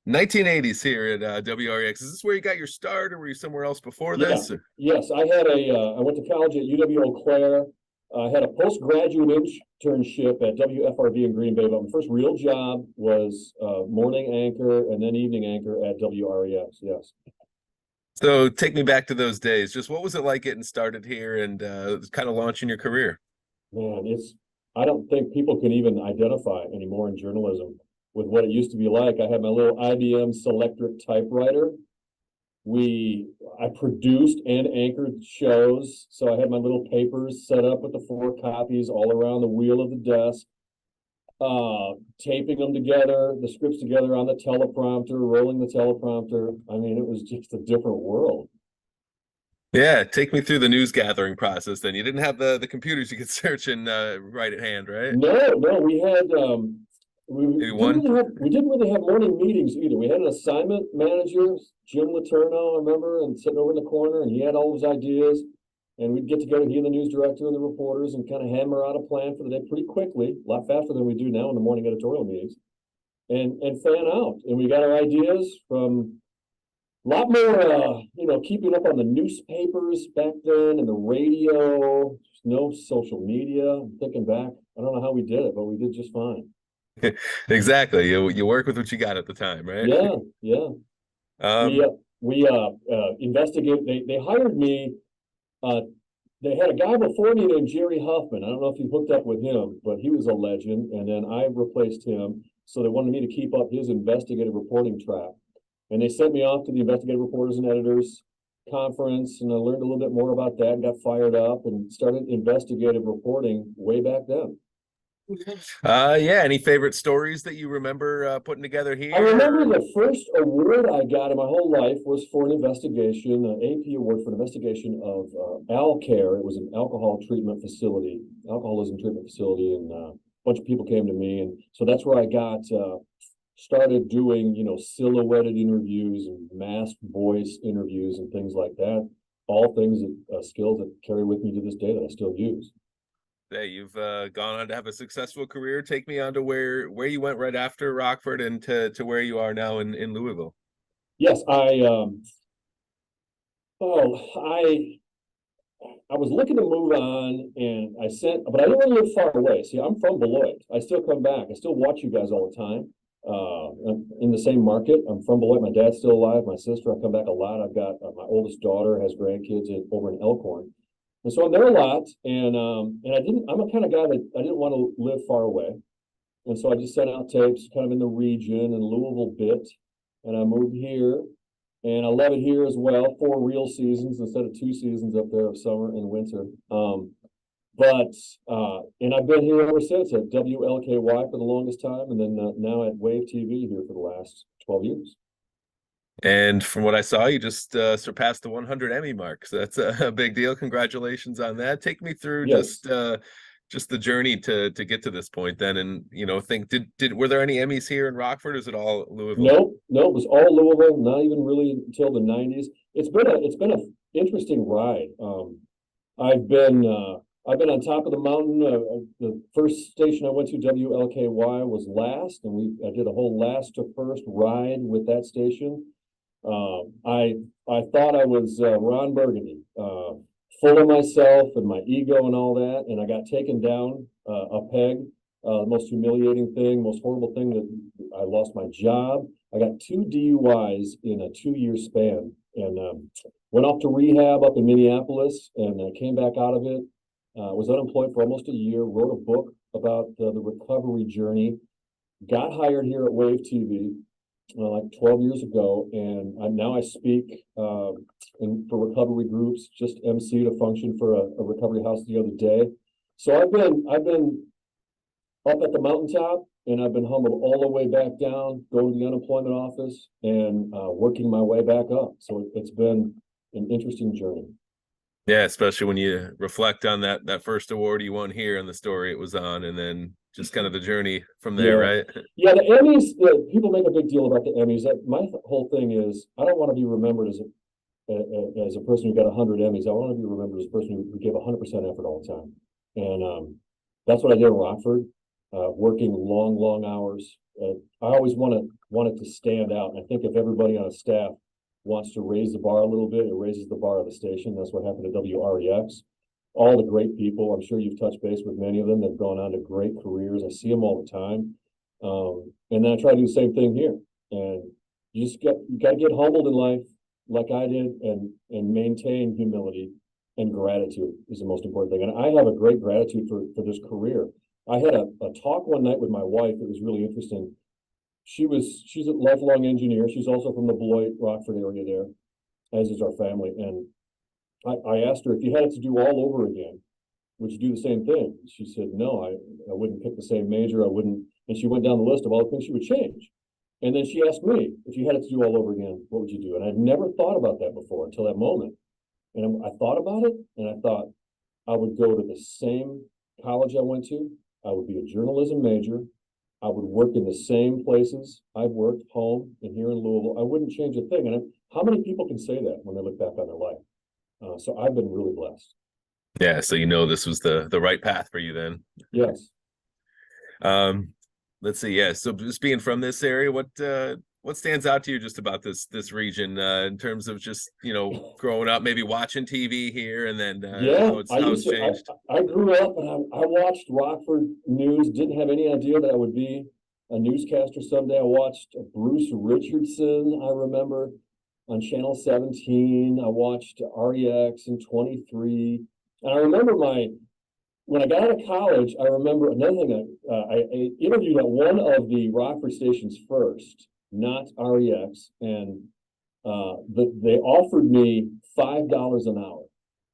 1980s here at WREX. Is this where you got your start, or were you somewhere else before Yeah, this? yes, I went to college at UW Eau Claire. I had a postgraduate internship at WFRB in Green Bay, but my first real job was morning anchor and then evening anchor at WREX. Yes. So take me back to those days. Just what was it like getting started here and kind of launching your career? Man, I don't think people can even identify anymore in journalism with what it used to be like. I had my little IBM Selectric typewriter. I produced and anchored shows. So I had my little papers set up with the 4 copies all around the wheel of the desk, taping them together, the scripts together on the teleprompter, rolling the teleprompter. I mean, it was just a different world. Yeah, take me through the news gathering process then. You didn't have the computers you could search and write at hand, right? No, we had Maybe one. we didn't really have morning meetings either. We had an assignment manager, Jim Laterno, I remember, and sitting over in the corner, and he had all his ideas. And we'd get together, he and the news director and the reporters, and kind of hammer out a plan for the day pretty quickly, a lot faster than we do now in the morning editorial meetings, and fan out. And we got our ideas from a lot more, keeping up on the newspapers back then and the radio. No social media. I'm thinking back, I don't know how we did it, but we did just fine. Exactly. You work with what you got at the time, right? Yeah, yeah. We Um, uh, we investigate. They hired me. Uh, they had a guy before me named Jerry Huffman. I don't know if you hooked up with him, but he was a legend. And then I replaced him. So they wanted me to keep up his investigative reporting track. And they sent me off to the investigative reporters and editors conference, and I learned a little bit more about that and got fired up and started investigative reporting way back then. yeah. Any favorite stories that you remember putting together I here? remember the first award I got in my whole life was for an investigation, an AP award for an investigation of Alcare. It was an alcoholism treatment facility, and a bunch of people came to me, and so that's where I got started doing, silhouetted interviews and masked voice interviews and things like that. All things that skills that carry with me to this day that I still use. Hey, you've gone on to have a successful career. Take me on to where you went right after Rockford and to where you are now in Louisville. Yes, oh, I was looking to move on, and but I didn't want to live far away. See, I'm from Beloit. I still come back. I still watch you guys all the time. I'm in the same market. I'm from Beloit. My dad's still alive. My sister, I come back a lot. I've got my oldest daughter has grandkids over in Elkhorn, and so I'm there a lot. And I'm a kind of guy that I didn't want to live far away, and so I just sent out tapes, kind of in the region and Louisville bit, and I moved here. And I love it here as well. 4 real seasons instead of 2 seasons up there of summer and winter. And I've been here ever since at WLKY for the longest time, and then now at Wave TV here for the last 12 years. And from what I saw, you just surpassed the 100 Emmy mark. So that's a big deal. Congratulations on that. Take me through Yes. just the journey to get to this point then. And think did were there any Emmys here in Rockford, or is it all Louisville? Nope. No, it was all Louisville. Not even really until the '90s. It's been an interesting ride. I've been I've been on top of the mountain. The first station I went to, WLKY, was last, and I did a whole last to first ride with that station. I thought I was Ron Burgundy, full of myself and my ego and all that, and I got taken down a peg. The most humiliating thing, most horrible thing, that I lost my job. I got 2 DUIs in a 2-year span, and went off to rehab up in Minneapolis, and came back out of it. Was unemployed for almost a year. Wrote a book about the recovery journey. Got hired here at Wave TV like 12 years ago, and now I speak for recovery groups. Just MC to function for a recovery house the other day. So I've been up at the mountaintop, and I've been humbled all the way back down, going to the unemployment office and working my way back up. So it's been an interesting journey. Yeah, especially when you reflect on that first award you won here and the story it was on, and then just kind of the journey from there, Yeah. right? Yeah, the Emmys, people make a big deal about the Emmys. My whole thing is, I don't want to be remembered as a person who got 100 Emmys. I want to be remembered as a person who gave 100% effort all the time. And that's what I did in Rockford, working long hours, I always want it to stand out. And I think if everybody on a staff wants to raise the bar a little bit, it raises the bar of the station. That's what happened to WREX. All the great people, I'm sure you've touched base with many of them. They've gone on to great careers. I see them all the time. And then I try to do the same thing here. And you got to get humbled in life like I did, and maintain humility and gratitude is the most important thing. And I have a great gratitude for this career. I had a talk one night with my wife. It was really interesting. She's a lifelong engineer. She's also from the Beloit, Rockford area there, as is our family. And I asked her, if you had it to do all over again, would you do the same thing? She said, no, I wouldn't pick the same major. I wouldn't. And she went down the list of all the things she would change. And then she asked me, if you had it to do all over again, what would you do? And I'd never thought about that before until that moment. And I thought about it, and I thought I would go to the same college I went to. I would be a journalism major. I would work in the same places I've worked, home and here in Louisville. I wouldn't change a thing. And how many people can say that when they look back on their life? So I've been really blessed. Yeah, so this was the right path for you then. Yes. Let's see. Yeah, so just being from this area, what stands out to you just about this region in terms of just growing up, maybe watching TV here, and then how it's changed? I grew up and I watched Rockford News. Didn't have any idea that I would be a newscaster someday. I watched Bruce Richardson, I remember, on Channel 17. I watched REX in 23. And I remember when I got out of college, I remember another thing. I interviewed at one of the Rockford stations first, not REX, and they offered me $5 an hour.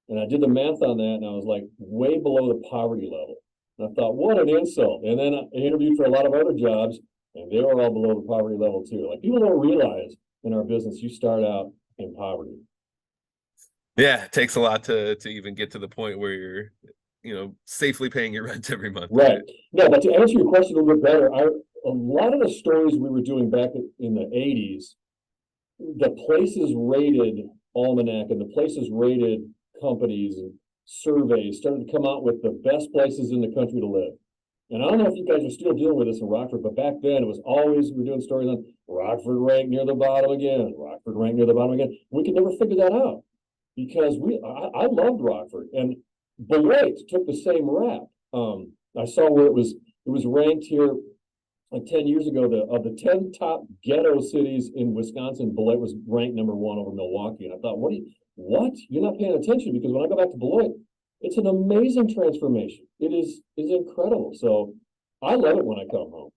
And I did the math on that, and I was like way below the poverty level. And I thought, what an insult. And then I interviewed for a lot of other jobs, and they were all below the poverty level too. Like, people don't realize in our business, you start out in poverty. Yeah, it takes a lot to even get to the point where you're safely paying your rent every month. Right. No, but to answer your question a little bit better, a lot of the stories we were doing back in the 80s, the Places Rated Almanac and the Places Rated companies and surveys started to come out with the best places in the country to live. And I don't know if you guys are still dealing with this in Rockford, but back then it was always, we were doing stories on Rockford ranked near the bottom again, Rockford ranked near the bottom again. We could never figure that out because I loved Rockford, and Beloit took the same rap. I saw where it was ranked here like 10 years ago, of the 10 top ghetto cities in Wisconsin, Beloit was ranked number 1 over Milwaukee. And I thought, what? You're not paying attention, because when I go back to Beloit, it's an amazing transformation. It is incredible. So I love it when I come home.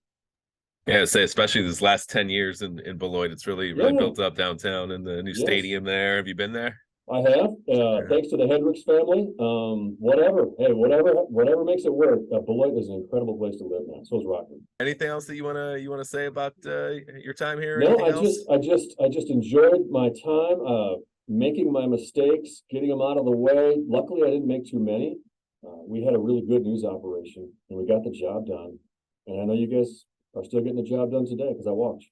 Yeah, say especially this last 10 years in Beloit, it's really built up downtown, and the new stadium there. Have you been there? I have, thanks to the Hendricks family. Whatever makes it work. Beloit is an incredible place to live now. So is Rockford. Anything else that you wanna say about your time here? No, I just enjoyed my time, making my mistakes, getting them out of the way. Luckily, I didn't make too many. We had a really good news operation, and we got the job done. And I know you guys are still getting the job done today, because I watch.